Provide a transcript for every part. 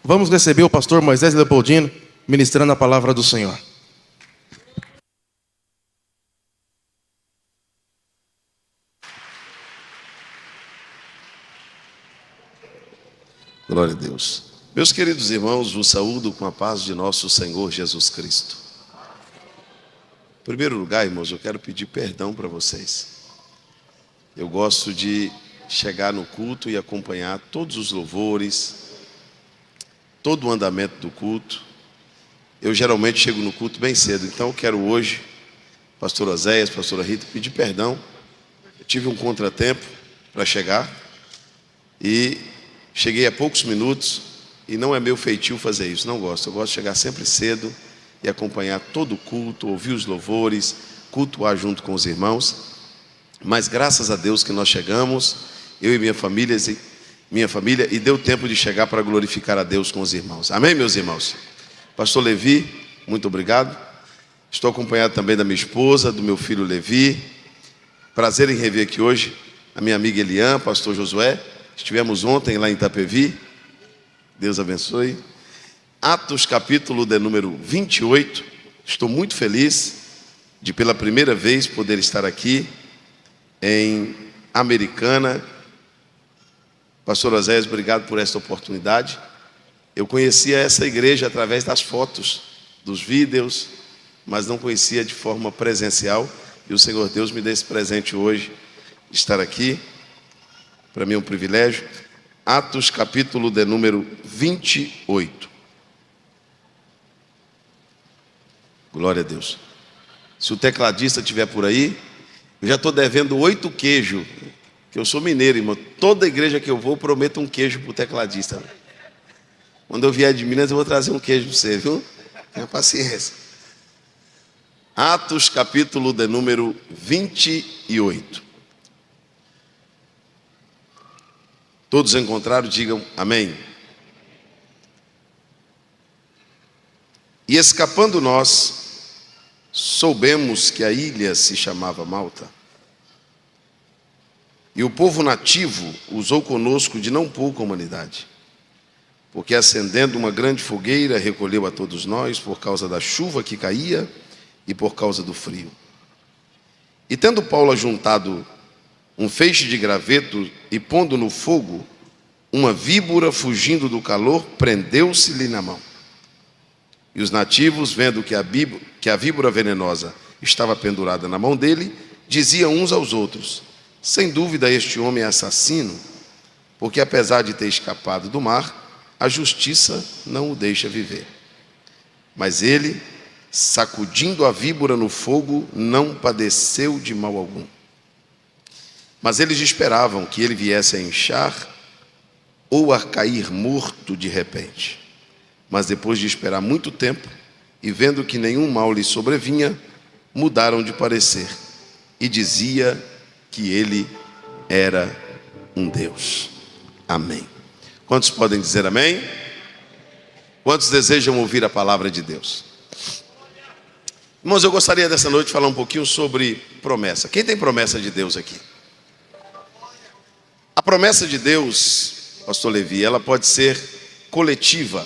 Vamos receber o pastor Moisés Leopoldino ministrando a palavra do Senhor. Glória a Deus. Meus queridos irmãos, vos saúdo com a paz de nosso Senhor Jesus Cristo. Em primeiro lugar, irmãos, eu quero pedir perdão para vocês. Eu gosto de chegar no culto e acompanhar todos os louvores, todo o andamento do culto. Eu geralmente chego no culto bem cedo, então eu quero hoje, pastor Oséias, pastora Rita, pedir perdão. Eu tive um contratempo para chegar e cheguei há poucos minutos e não é meu feitio fazer isso, não gosto. Eu gosto de chegar sempre cedo e acompanhar todo o culto, ouvir os louvores, cultuar junto com os irmãos. Mas graças a Deus que nós chegamos, eu e minha família, e deu tempo de chegar para glorificar a Deus com os irmãos. Amém, meus irmãos? Pastor Levi, muito obrigado. Estou acompanhado também da minha esposa, do meu filho Levi. Prazer em rever aqui hoje a minha amiga Elian, pastor Josué. Estivemos ontem lá em Itapevi. Deus abençoe. Atos capítulo de número 28. Estou muito feliz de pela primeira vez poder estar aqui em Americana. Pastor Oséias, obrigado por esta oportunidade. Eu conhecia essa igreja através das fotos, dos vídeos, mas não conhecia de forma presencial. E o Senhor Deus me deu esse presente hoje de estar aqui. Para mim é um privilégio. Atos capítulo de número 28. Glória a Deus. Se o tecladista estiver por aí, eu já estou devendo 8 queijos, que eu sou mineiro, irmão. Toda igreja que eu vou, prometo um queijo para o tecladista. Quando eu vier de Minas, eu vou trazer um queijo para você, viu? Tenha paciência. Atos capítulo de número 28. Todos encontraram, digam amém. E escapando nós, soubemos que a ilha se chamava Malta. E o povo nativo usou conosco de não pouca humanidade, porque acendendo uma grande fogueira, recolheu a todos nós por causa da chuva que caía e por causa do frio. E tendo Paulo ajuntado um feixe de graveto e pondo no fogo, uma víbora, fugindo do calor, prendeu-se-lhe na mão. E os nativos, vendo que a víbora venenosa estava pendurada na mão dele, diziam uns aos outros: sem dúvida este homem é assassino, porque apesar de ter escapado do mar, a justiça não o deixa viver. Mas ele, sacudindo a víbora no fogo, não padeceu de mal algum. Mas eles esperavam que ele viesse a inchar ou a cair morto de repente. Mas depois de esperar muito tempo, e vendo que nenhum mal lhe sobrevinha, mudaram de parecer, e dizia que ele era um Deus. Amém. Quantos podem dizer amém? Quantos desejam ouvir a palavra de Deus? Irmãos, eu gostaria dessa noite de falar um pouquinho sobre promessa. Quem tem promessa de Deus aqui? A promessa de Deus, pastor Levi, ela pode ser coletiva.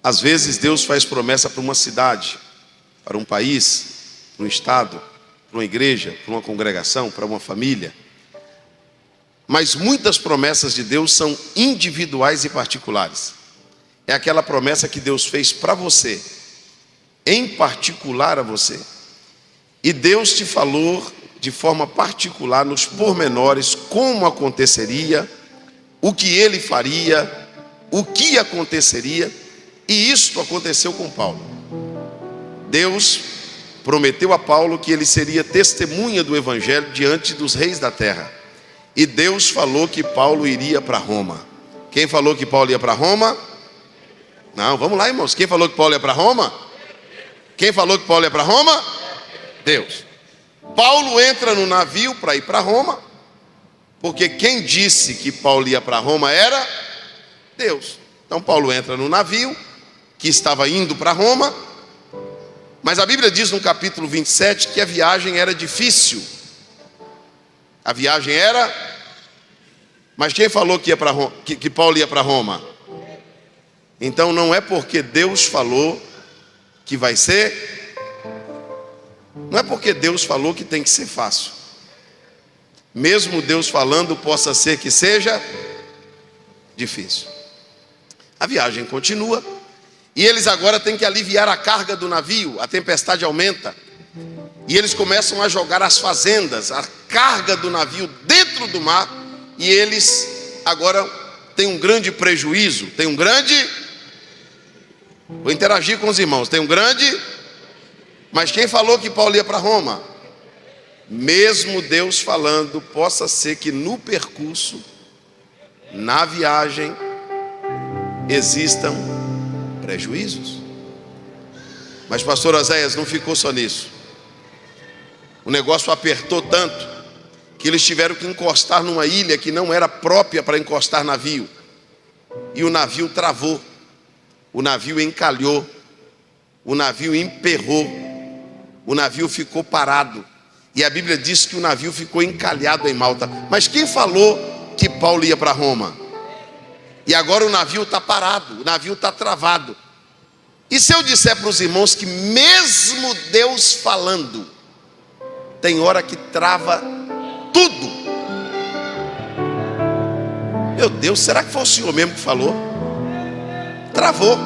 Às vezes Deus faz promessa para uma cidade, para um país, para um estado, para uma igreja, para uma congregação, para uma família. Mas muitas promessas de Deus são individuais e particulares. É aquela promessa que Deus fez para você, em particular a você. E Deus te falou de forma particular, nos pormenores, como aconteceria, o que ele faria, o que aconteceria. E isto aconteceu com Paulo. Deus prometeu a Paulo que ele seria testemunha do evangelho diante dos reis da terra. E Deus falou que Paulo iria para Roma. Quem falou que Paulo ia para Roma? Não, vamos lá, irmãos. Quem falou que Paulo ia para Roma? Quem falou que Paulo ia para Roma? Deus. Paulo entra no navio para ir para Roma, porque quem disse que Paulo ia para Roma era Deus. Então Paulo entra no navio que estava indo para Roma, mas a Bíblia diz no capítulo 27 que a viagem era difícil. A viagem era... Mas quem falou que ia para Roma, que Paulo ia para Roma? Então não é porque Deus falou que vai ser, não é porque Deus falou que tem que ser fácil. Mesmo Deus falando, possa ser que seja difícil. A viagem continua e eles agora têm que aliviar a carga do navio. A tempestade aumenta e eles começam a jogar as fazendas, a carga do navio dentro do mar, e eles agora têm um grande prejuízo, vou interagir com os irmãos, mas quem falou que Paulo ia para Roma? Mesmo Deus falando, possa ser que no percurso, na viagem, existam prejuízos. Mas pastor Oséias, não ficou só nisso. O negócio apertou tanto que eles tiveram que encostar numa ilha que não era própria para encostar navio. E o navio travou, o navio encalhou, o navio emperrou, o navio ficou parado. E a Bíblia diz que o navio ficou encalhado em Malta. Mas quem falou que Paulo ia para Roma? E agora o navio está parado, o navio está travado. E se eu disser para os irmãos que mesmo Deus falando, tem hora que trava tudo? Meu Deus, será que foi o Senhor mesmo que falou? Travou.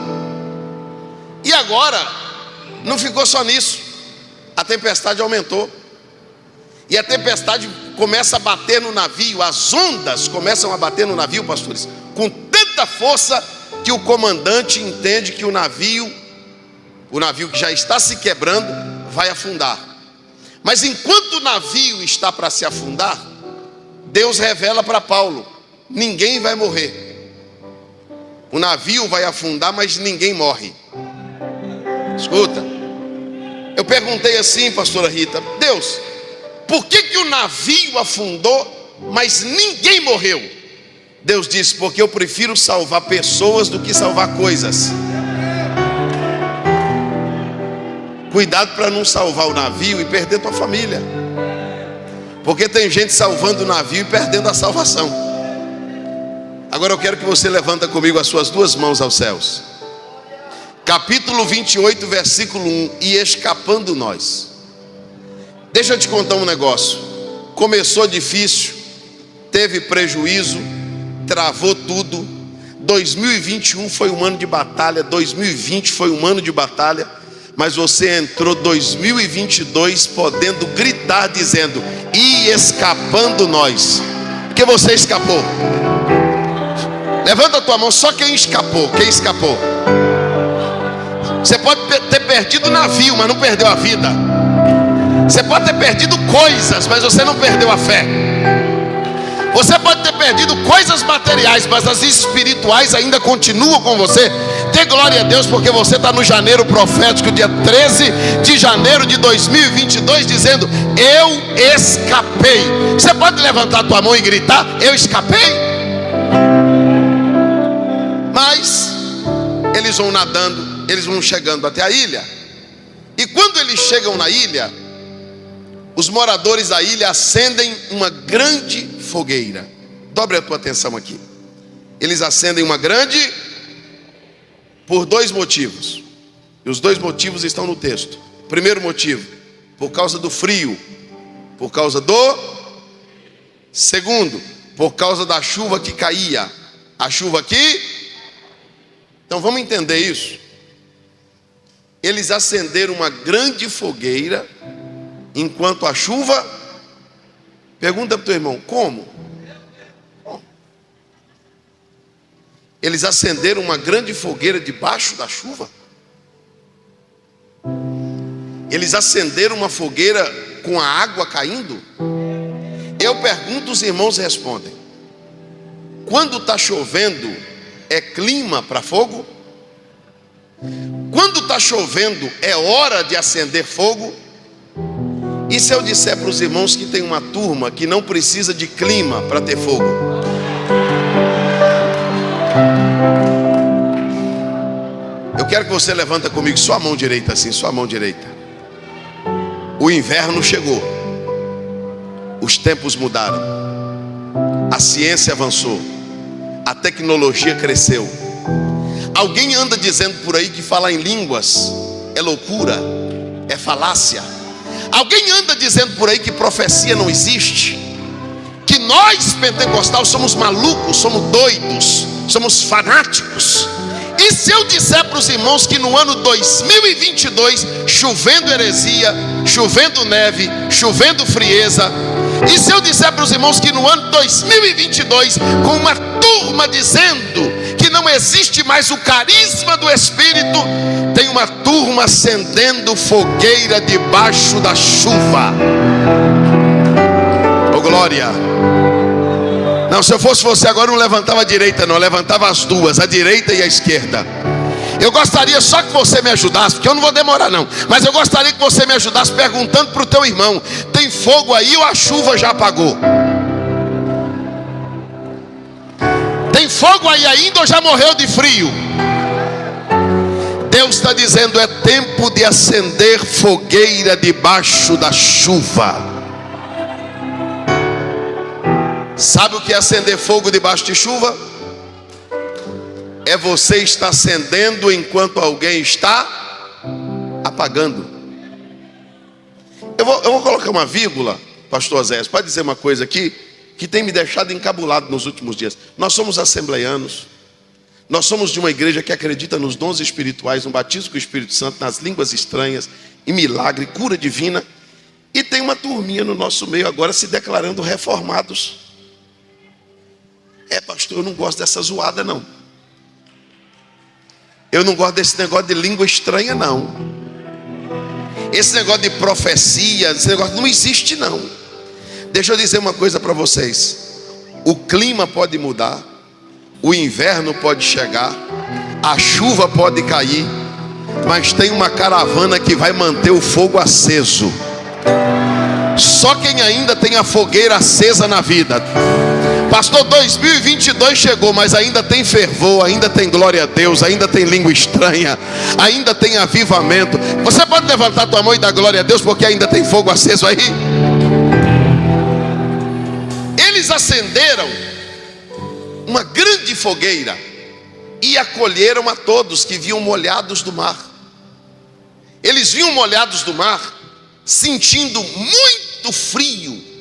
E agora, não ficou só nisso. A tempestade aumentou. E a tempestade começa a bater no navio, as ondas começam a bater no navio, pastores, com tanta força que o comandante entende que o navio que já está se quebrando, vai afundar. Mas enquanto o navio está para se afundar, Deus revela para Paulo: ninguém vai morrer. O navio vai afundar, mas ninguém morre. Escuta, eu perguntei assim, pastora Rita: Deus, por que o navio afundou, mas ninguém morreu? Deus disse: porque eu prefiro salvar pessoas do que salvar coisas. Cuidado para não salvar o navio e perder tua família, porque tem gente salvando o navio e perdendo a salvação. Agora eu quero que você levanta comigo as suas duas mãos aos céus. Capítulo 28, versículo 1. E escapando nós. Deixa eu te contar um negócio. Começou difícil, teve prejuízo, travou tudo. 2021 foi um ano de batalha, 2020 foi um ano de batalha, mas você entrou 2022 podendo gritar dizendo: e escapando nós. Porque você escapou. Levanta a tua mão, só quem escapou. Quem escapou? Você pode ter perdido o navio, mas não perdeu a vida. Você pode ter perdido coisas, mas você não perdeu a fé. Você pode ter perdido coisas materiais, mas as espirituais ainda continuam com você. Dê glória a Deus, porque você está no janeiro profético, dia 13 de janeiro de 2022, dizendo: eu escapei. Você pode levantar a tua mão e gritar: eu escapei? Mas eles vão nadando, eles vão chegando até a ilha. E quando eles chegam na ilha, os moradores da ilha acendem uma grande fogueira. Dobre a tua atenção aqui. Eles acendem uma grande, por dois motivos. E os dois motivos estão no texto. Primeiro motivo, por causa do frio. Por causa do... Segundo, por causa da chuva que caía. A chuva aqui... Então vamos entender isso. Eles acenderam uma grande fogueira enquanto a chuva... Pergunta para o teu irmão: como? Eles acenderam uma grande fogueira debaixo da chuva? Eles acenderam uma fogueira com a água caindo? Eu pergunto, os irmãos respondem: quando está chovendo, é clima para fogo? Quando está chovendo, é hora de acender fogo? E se eu disser para os irmãos que tem uma turma que não precisa de clima para ter fogo? Eu quero que você levanta comigo sua mão direita assim, sua mão direita. O inverno chegou. Os tempos mudaram. A ciência avançou. A tecnologia cresceu. Alguém anda dizendo por aí que falar em línguas é loucura, é falácia. Alguém anda dizendo por aí que profecia não existe, que nós pentecostais somos malucos, somos doidos, somos fanáticos. E se eu disser para os irmãos que no ano 2022, chovendo heresia, chovendo neve, chovendo frieza, e se eu disser para os irmãos que no ano 2022, com uma turma dizendo que não existe mais o carisma do Espírito, tem uma turma acendendo fogueira debaixo da chuva. Oh glória! Não, se eu fosse você agora, não levantava a direita não, eu levantava as duas, a direita e a esquerda. Eu gostaria só que você me ajudasse, porque eu não vou demorar não, mas eu gostaria que você me ajudasse perguntando para o teu irmão: tem fogo aí ou a chuva já apagou? Tem fogo aí ainda ou já morreu de frio? Deus está dizendo: é tempo de acender fogueira debaixo da chuva. Sabe o que é acender fogo debaixo de chuva? É você estar acendendo enquanto alguém está apagando. Eu vou colocar uma vírgula, pastor Zé, pode dizer uma coisa aqui que tem me deixado encabulado nos últimos dias. Nós somos assembleianos, nós somos de uma igreja que acredita nos dons espirituais, no batismo com o Espírito Santo, nas línguas estranhas, em milagre, cura divina. E tem uma turminha no nosso meio agora se declarando reformados. Pastor, eu não gosto dessa zoada não. Eu não gosto desse negócio de língua estranha não. Esse negócio de profecia, esse negócio não existe não. Deixa eu dizer uma coisa para vocês. O clima pode mudar, o inverno pode chegar, a chuva pode cair, mas tem uma caravana que vai manter o fogo aceso. Só quem ainda tem a fogueira acesa na vida. Pastor, 2022 chegou, mas ainda tem fervor, ainda tem glória a Deus, ainda tem língua estranha, ainda tem avivamento. Você pode levantar tua mão e dar glória a Deus, porque ainda tem fogo aceso aí. Eles acenderam uma grande fogueira e acolheram a todos que vinham molhados do mar. Eles vinham molhados do mar, sentindo muito frio.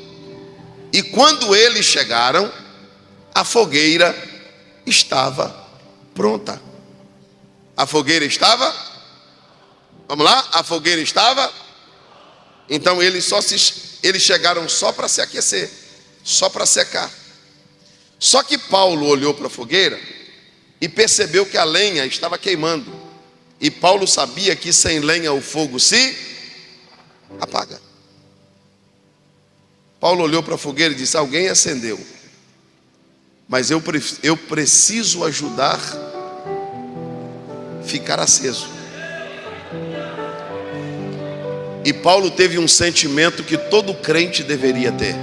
E quando eles chegaram, a fogueira estava pronta. A fogueira estava? Vamos lá? A fogueira estava? Então eles chegaram só para se aquecer, só para secar. Só que Paulo olhou para a fogueira e percebeu que a lenha estava queimando. E Paulo sabia que sem lenha o fogo se apaga. Paulo olhou para a fogueira e disse: alguém acendeu, mas eu preciso ajudar a ficar aceso. E Paulo teve um sentimento que todo crente deveria ter.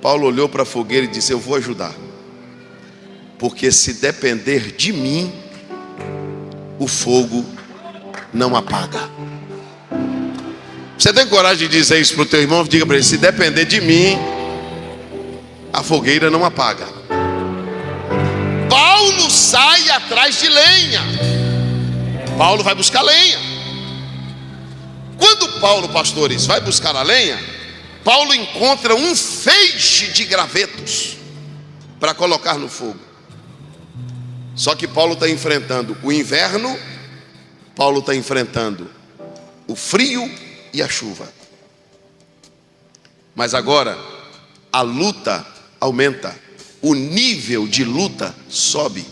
Paulo olhou para a fogueira e disse: eu vou ajudar, porque se depender de mim, o fogo não apaga. Você tem coragem de dizer isso para o teu irmão? Diga para ele: se depender de mim, a fogueira não apaga. Paulo sai atrás de lenha. Paulo vai buscar lenha. Quando Paulo, pastores, vai buscar a lenha, Paulo encontra um feixe de gravetos para colocar no fogo. Só que Paulo está enfrentando o inverno, Paulo está enfrentando o frio e a chuva. Mas agora a luta aumenta, o nível de luta sobe.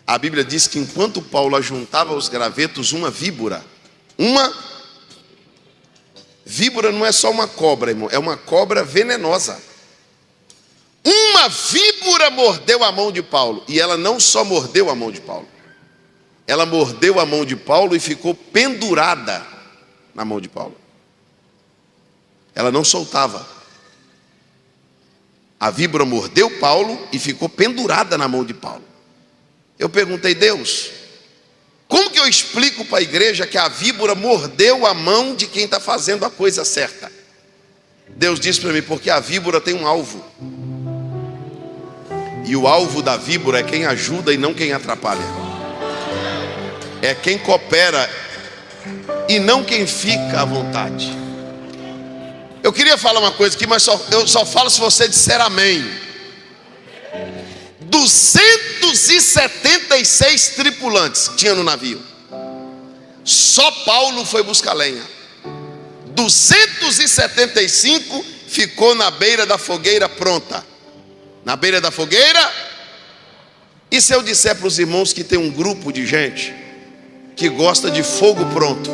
A Bíblia diz que enquanto Paulo ajuntava os gravetos, uma víbora não é só uma cobra, irmão, é uma cobra venenosa. Uma víbora mordeu a mão de Paulo. E ela não só mordeu a mão de Paulo, ela mordeu a mão de Paulo e ficou pendurada na mão de Paulo. Ela não soltava. A víbora mordeu Paulo e ficou pendurada na mão de Paulo. Eu perguntei: Deus, como que eu explico para a igreja que a víbora mordeu a mão de quem está fazendo a coisa certa? Deus disse para mim: porque a víbora tem um alvo. E o alvo da víbora é quem ajuda e não quem atrapalha. É quem coopera e não quem fica à vontade. Eu queria falar uma coisa aqui, mas eu só falo se você disser amém. 276 tripulantes tinha no navio. Só Paulo foi buscar lenha. 275 ficou na beira da fogueira pronta. Na beira da fogueira. E se eu disser para os irmãos que tem um grupo de gente que gosta de fogo pronto?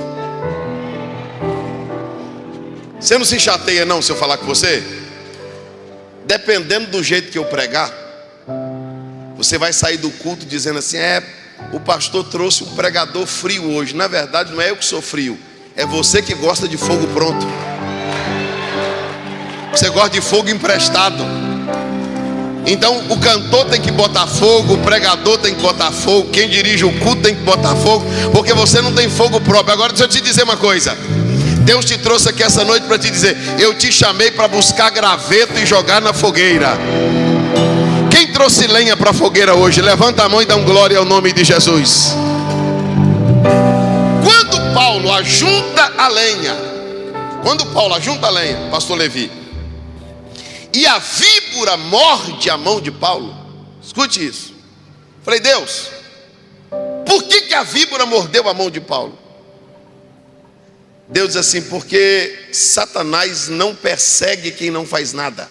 Você não se chateia não se eu falar com você? Dependendo do jeito que eu pregar, você vai sair do culto dizendo assim: o pastor trouxe um pregador frio hoje. Na verdade não é eu que sou frio, é você que gosta de fogo pronto. Você gosta de fogo emprestado. Então o cantor tem que botar fogo, o pregador tem que botar fogo, quem dirige o culto tem que botar fogo, porque você não tem fogo próprio. Agora deixa eu te dizer uma coisa. Deus te trouxe aqui essa noite para te dizer: eu te chamei para buscar graveto e jogar na fogueira. Quem trouxe lenha para a fogueira hoje? Levanta a mão e dá um glória ao nome de Jesus. Quando Paulo ajunta a lenha, pastor Levi, e a víbora morde a mão de Paulo, escute isso. Falei: Deus, por que a víbora mordeu a mão de Paulo? Deus diz assim: porque Satanás não persegue quem não faz nada.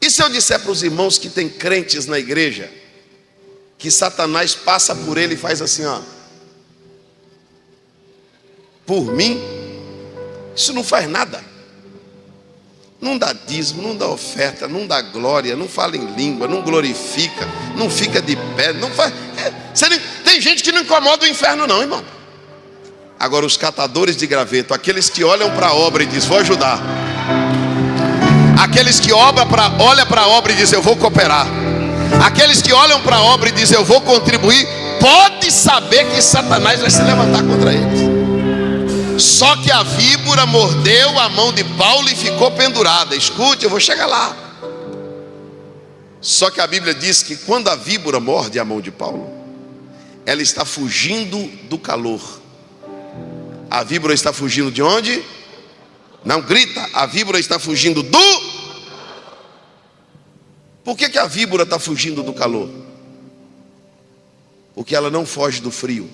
E se eu disser para os irmãos que tem crentes na igreja, que Satanás passa por ele e faz assim, ó: por mim, isso não faz nada. Não dá dízimo, não dá oferta, não dá glória, não fala em língua, não glorifica, não fica de pé, não faz. Tem gente que não incomoda o inferno não, irmão. Agora os catadores de graveto, aqueles que olham para a obra e dizem: vou ajudar. Aqueles que olham para a obra e dizem: eu vou cooperar. Aqueles que olham para a obra e dizem: eu vou contribuir. Pode saber que Satanás vai se levantar contra eles. Só que a víbora mordeu a mão de Paulo e ficou pendurada. Escute, eu vou chegar lá. Só que a Bíblia diz que quando a víbora morde a mão de Paulo, ela está fugindo do calor. A víbora está fugindo de onde? Não grita. A víbora está fugindo do... Por que a víbora está fugindo do calor? Porque ela não foge do frio.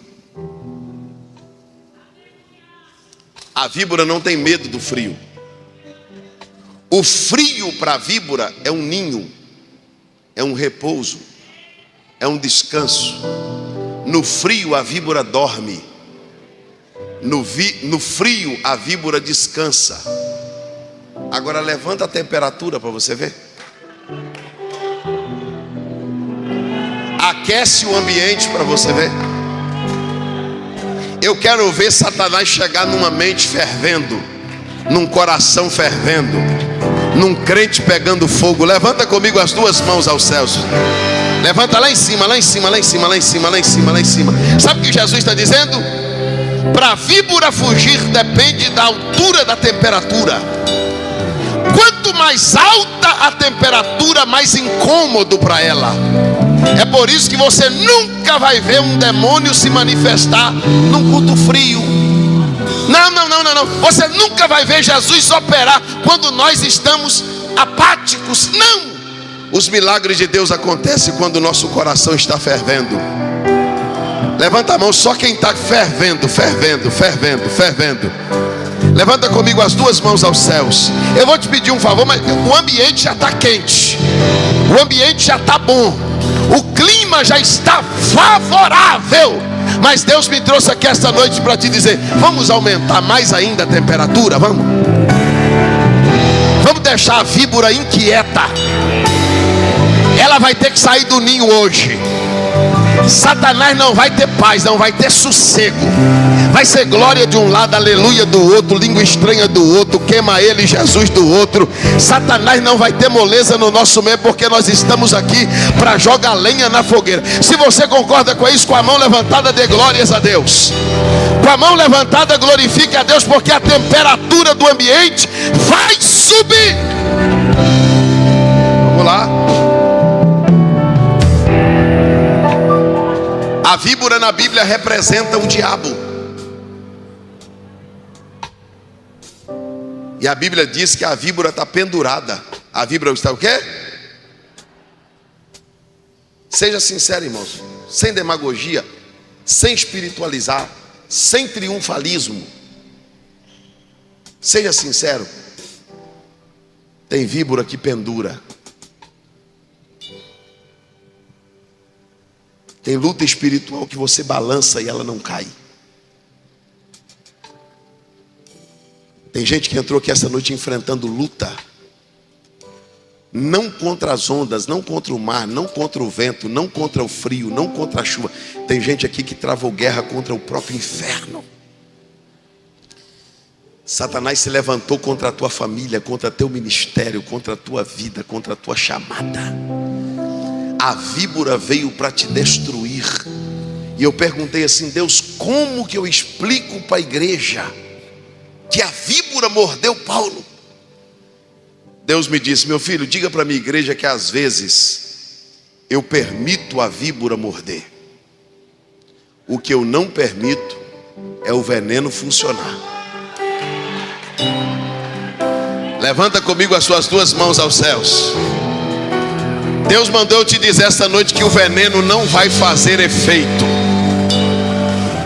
A víbora não tem medo do frio. O frio para a víbora é um ninho, é um repouso, é um descanso. No frio a víbora dorme. No frio a víbora descansa. Agora levanta a temperatura para você ver. Aquece o ambiente para você ver. Eu quero ver Satanás chegar numa mente fervendo, num coração fervendo, num crente pegando fogo. Levanta comigo as duas mãos aos céus. Levanta lá em cima, lá em cima, lá em cima, lá em cima, lá em cima, lá em cima. Sabe o que Jesus está dizendo? Para a víbora fugir depende da altura da temperatura. Quanto mais alta a temperatura, mais incômodo para ela. É por isso que você nunca vai ver um demônio se manifestar num culto frio. Não. Você nunca vai ver Jesus operar quando nós estamos apáticos. Não. Os milagres de Deus acontecem quando o nosso coração está fervendo. Levanta a mão só quem está fervendo. Levanta comigo as duas mãos aos céus. Eu vou te pedir um favor, mas o ambiente já está quente. O ambiente já está bom. O clima já está favorável. Mas Deus me trouxe aqui esta noite para te dizer: vamos aumentar mais ainda a temperatura, vamos deixar a víbora inquieta. Ela vai ter que sair do ninho hoje. Satanás não vai ter paz, não vai ter sossego. Vai ser glória de um lado, aleluia do outro, língua estranha do outro, queima ele, Jesus do outro. Satanás não vai ter moleza no nosso meio, porque nós estamos aqui para jogar lenha na fogueira. Se você concorda com isso, com a mão levantada, dê glórias a Deus. Com a mão levantada, glorifique a Deus, porque a temperatura do ambiente vai subir. víbora na Bíblia representa o diabo. E a Bíblia diz que a víbora está pendurada. A víbora está o quê? Seja sincero, irmãos, sem demagogia, sem espiritualizar, sem triunfalismo. Seja sincero. Tem víbora que pendura. Tem luta espiritual que você balança e ela não cai. Tem gente que entrou aqui essa noite enfrentando luta. Não contra as ondas, não contra o mar, não contra o vento, não contra o frio, não contra a chuva. Tem gente aqui que travou guerra contra o próprio inferno. Satanás se levantou contra a tua família, contra teu ministério, contra a tua vida, contra a tua chamada. A víbora veio para te destruir. E eu perguntei assim: Deus, como que eu explico para a igreja que a víbora mordeu Paulo? Deus me disse: meu filho, diga para a minha igreja que às vezes eu permito a víbora morder. O que eu não permito é o veneno funcionar. Levanta comigo as suas duas mãos aos céus. Deus mandou eu te dizer esta noite que o veneno não vai fazer efeito.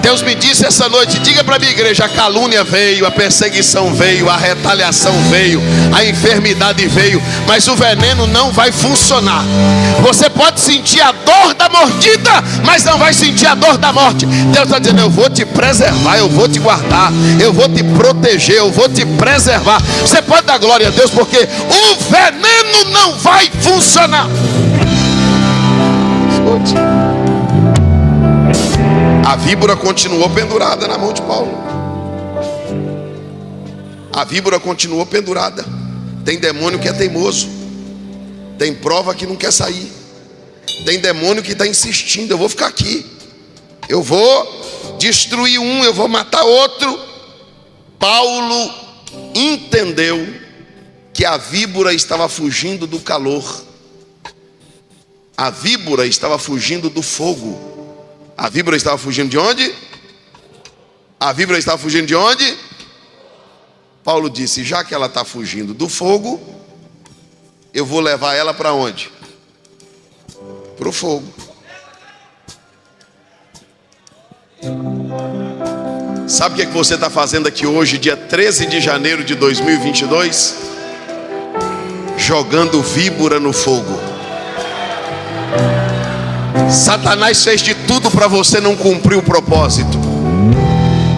Deus me disse essa noite: diga para a minha igreja, a calúnia veio, a perseguição veio, a retaliação veio, a enfermidade veio, mas o veneno não vai funcionar. Você pode sentir a dor da mordida, mas não vai sentir a dor da morte. Deus está dizendo: eu vou te preservar, eu vou te guardar, eu vou te proteger, eu vou te preservar. Você pode dar glória a Deus, porque o veneno não vai funcionar. Escute. A víbora continuou pendurada na mão de Paulo. A víbora continuou pendurada. Tem demônio que é teimoso. Tem prova que não quer sair. Tem demônio que está insistindo: eu vou ficar aqui, eu vou destruir um, eu vou matar outro. Paulo entendeu que a víbora estava fugindo do calor. A víbora estava fugindo do fogo. A víbora estava fugindo de onde? A víbora estava fugindo de onde? Paulo disse: já que ela está fugindo do fogo, eu vou levar ela para onde? Para o fogo. Sabe o que você está fazendo aqui hoje, dia 13 de janeiro de 2022? Jogando víbora no fogo. Satanás fez de tudo para você não cumprir o propósito.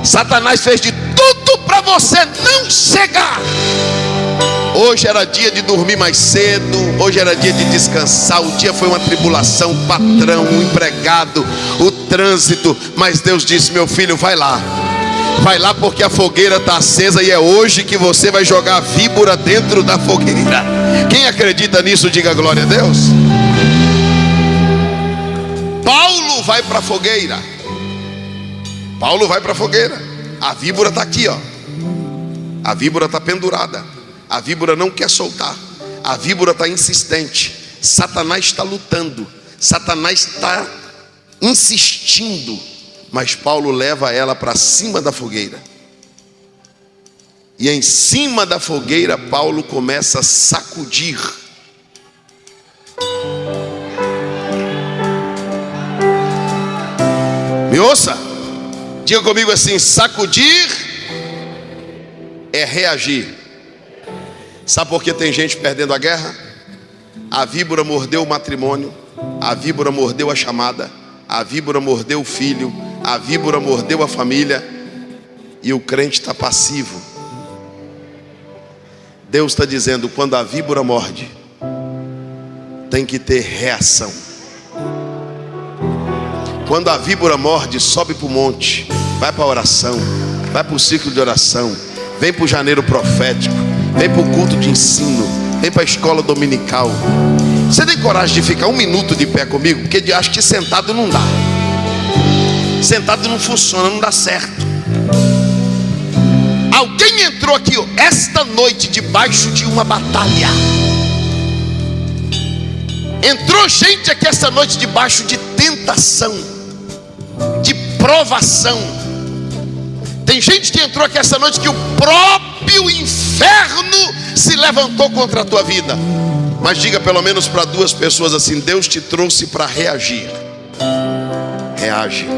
Satanás fez de tudo para você não chegar. Hoje era dia de dormir mais cedo, hoje era dia de descansar. O dia foi uma tribulação, o patrão, o empregado, o trânsito. Mas Deus disse: meu filho, vai lá. Vai lá, porque a fogueira está acesa e é hoje que você vai jogar a víbora dentro da fogueira. Quem acredita nisso, diga glória a Deus. Paulo vai para a fogueira. Paulo vai para a fogueira. A víbora está aqui, ó. A víbora está pendurada. A víbora não quer soltar. A víbora está insistente. Satanás está lutando. Satanás está insistindo. Mas Paulo leva ela para cima da fogueira. E em cima da fogueira Paulo começa a sacudir. Me ouça, diga comigo assim: sacudir é reagir. Sabe por que tem gente perdendo a guerra? A víbora mordeu o matrimônio, a víbora mordeu a chamada, a víbora mordeu o filho, a víbora mordeu a família, e o crente está passivo. Deus está dizendo: quando a víbora morde, tem que ter reação. Quando a víbora morde, sobe para o monte, vai para a oração, vai para o ciclo de oração, vem para o janeiro profético, vem para o culto de ensino, vem para a escola dominical. Você tem coragem de ficar 1 minuto de pé comigo? Porque acho que sentado não dá. Sentado não funciona, não dá certo. Alguém entrou aqui esta noite debaixo de uma batalha. Entrou gente aqui esta noite debaixo de tentação. provação. Tem gente que entrou aqui essa noite que o próprio inferno se levantou contra a tua vida. Mas diga pelo menos para 2 pessoas assim: Deus te trouxe para reagir. Reage.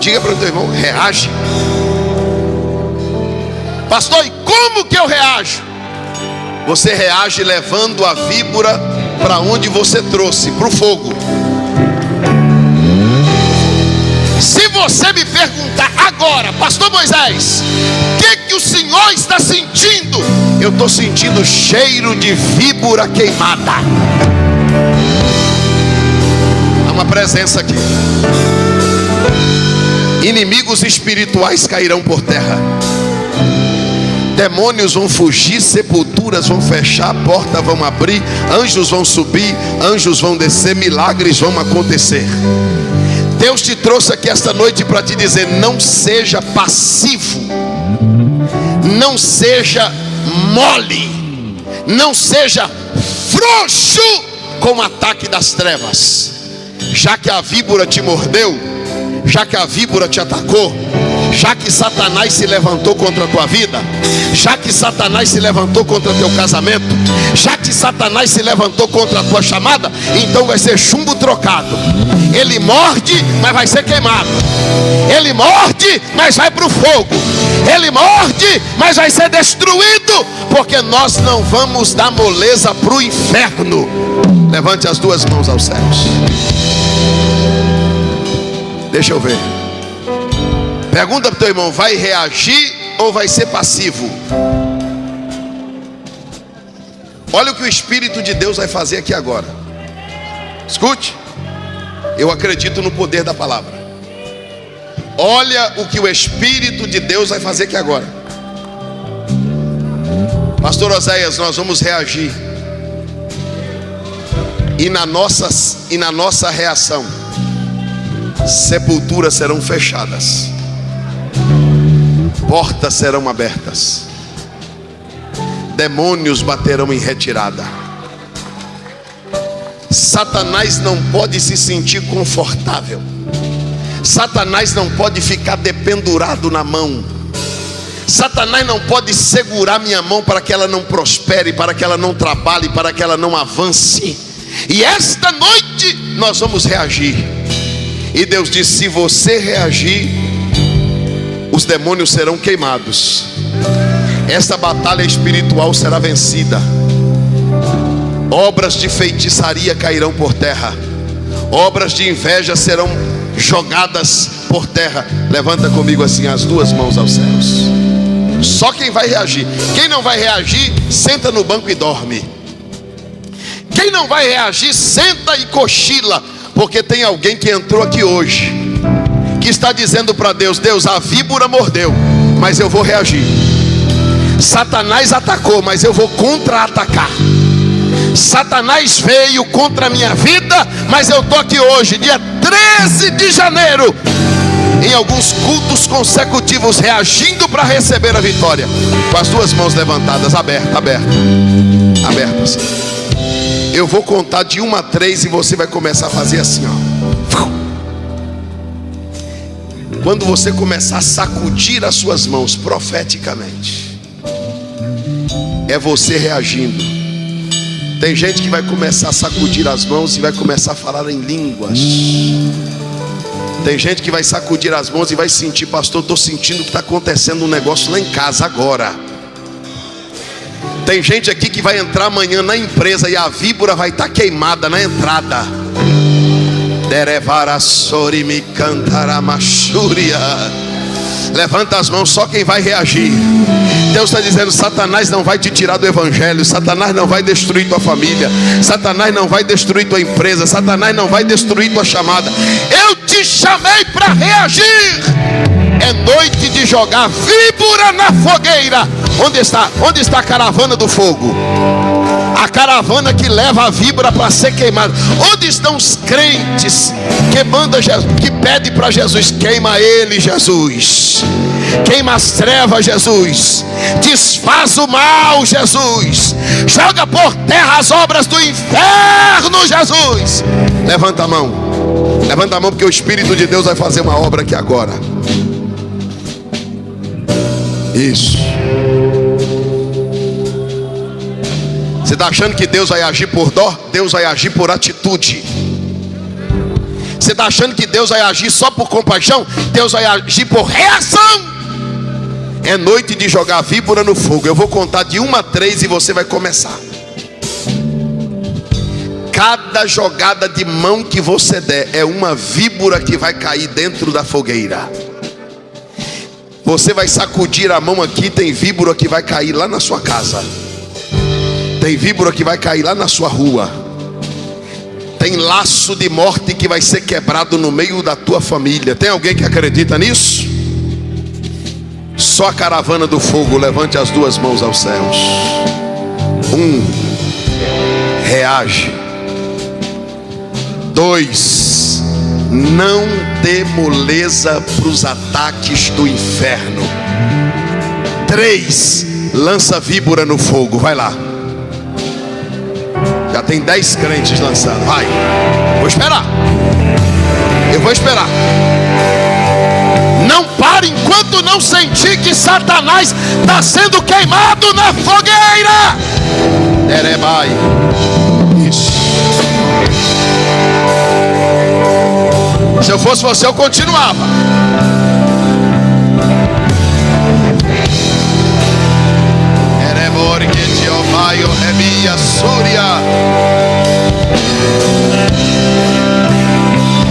Diga para o teu irmão: reage. Pastor, e como que eu reajo? Você reage levando a víbora para onde você trouxe, para o fogo. Se você me perguntar agora: Pastor Moisés, o que o senhor está sentindo? Eu estou sentindo cheiro de víbora queimada. Há uma presença aqui. Inimigos espirituais cairão por terra. Demônios vão fugir, sepulturas vão fechar, portas vão abrir, anjos vão subir, anjos vão descer, milagres vão acontecer. Deus te trouxe aqui esta noite para te dizer: não seja passivo, não seja mole, não seja frouxo com o ataque das trevas. Já que a víbora te mordeu, já que a víbora te atacou, já que Satanás se levantou contra a tua vida, já que Satanás se levantou contra teu casamento, já que Satanás se levantou contra a tua chamada, então vai ser chumbo trocado. Ele morde, mas vai ser queimado. Ele morde, mas vai para o fogo. Ele morde, mas vai ser destruído, porque nós não vamos dar moleza para o inferno. Levante as 2 mãos aos céus. Deixa eu ver. Pergunta para o teu irmão: vai reagir ou vai ser passivo? Olha o que o Espírito de Deus vai fazer aqui agora. Escute. Eu acredito no poder da palavra. Olha o que o Espírito de Deus vai fazer aqui agora. Pastor Oséias, nós vamos reagir. E na nossa reação, sepulturas serão fechadas, portas serão abertas, demônios baterão em retirada. Satanás não pode se sentir confortável. Satanás não pode ficar dependurado na mão. Satanás não pode segurar minha mão para que ela não prospere, para que ela não trabalhe, para que ela não avance. E esta noite nós vamos reagir. E Deus disse: se você reagir, os demônios serão queimados. Esta batalha espiritual será vencida. Obras de feitiçaria cairão por terra. Obras de inveja serão jogadas por terra. Levanta comigo assim as 2 mãos aos céus. Só quem vai reagir. Quem não vai reagir, senta no banco e dorme. Quem não vai reagir, senta e cochila. Porque tem alguém que entrou aqui hoje, que está dizendo para Deus: Deus, a víbora mordeu, mas eu vou reagir. Satanás atacou, mas eu vou contra-atacar. Satanás veio contra a minha vida, mas eu estou aqui hoje, dia 13 de janeiro, em alguns cultos consecutivos, reagindo para receber a vitória. Com as 2 mãos levantadas, abertas. Eu vou contar de 1 a 3 e você vai começar a fazer assim, ó. Quando você começar a sacudir as suas mãos profeticamente, é você reagindo. Tem gente que vai começar a sacudir as mãos e vai começar a falar em línguas. Tem gente que vai sacudir as mãos e vai sentir: pastor, estou sentindo que está acontecendo um negócio lá em casa agora. Tem gente aqui que vai entrar amanhã na empresa e a víbora vai estar queimada na entrada. Levanta as mãos, só quem vai reagir. Deus está dizendo: Satanás não vai te tirar do evangelho. Satanás não vai destruir tua família. Satanás não vai destruir tua empresa. Satanás não vai destruir tua chamada. Eu te chamei para reagir. É noite de jogar víbora na fogueira. Onde está a caravana do fogo? A caravana que leva a víbora para ser queimada. Onde estão os crentes que pedem para Jesus: queima ele, Jesus. Queima as trevas, Jesus. Desfaz o mal, Jesus. Joga por terra as obras do inferno, Jesus. Levanta a mão. Levanta a mão, porque o Espírito de Deus vai fazer uma obra aqui agora. Isso. Você está achando que Deus vai agir por dó? Deus vai agir por atitude. Você está achando que Deus vai agir só por compaixão? Deus vai agir por reação. É noite de jogar a víbora no fogo. Eu vou contar de 1 a 3 e você vai começar. Cada jogada de mão que você der é uma víbora que vai cair dentro da fogueira. Você vai sacudir a mão aqui, tem víbora que vai cair lá na sua casa. Tem víbora que vai cair lá na sua rua. Tem laço de morte que vai ser quebrado no meio da tua família. Tem alguém que acredita nisso? Só a caravana do fogo, levante as 2 mãos aos céus. 1, reage. 2, não dê moleza para os ataques do inferno. 3, lança víbora no fogo. Vai lá. Já tem 10 crentes lançando. Vai. Vou esperar. Eu vou esperar. Não pare enquanto não sentir que Satanás está sendo queimado na fogueira. Erebai. Isso. Se eu fosse você, eu continuava. Erebori que te omaio remia súria.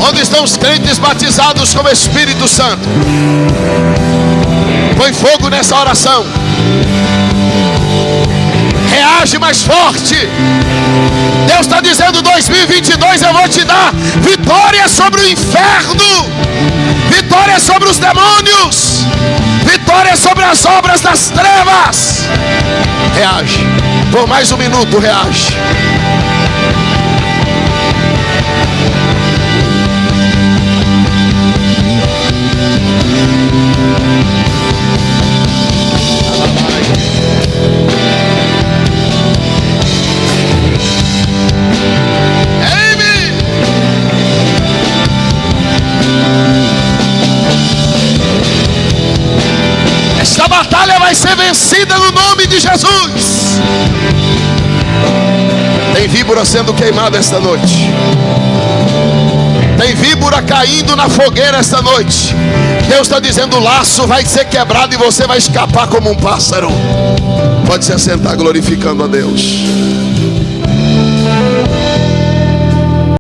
Onde estão os crentes batizados com o Espírito Santo? Põe fogo nessa oração. Reage mais forte. Deus está dizendo: 2022 eu vou te dar vitória sobre o inferno, vitória sobre os demônios, vitória sobre as obras das trevas. Reage. Por mais 1 minuto, reage. Esta batalha vai ser vencida no nome de Jesus. Tem víbora sendo queimada esta noite. Tem víbora caindo na fogueira esta noite. Deus está dizendo: o laço vai ser quebrado e você vai escapar como um pássaro. Pode se assentar glorificando a Deus.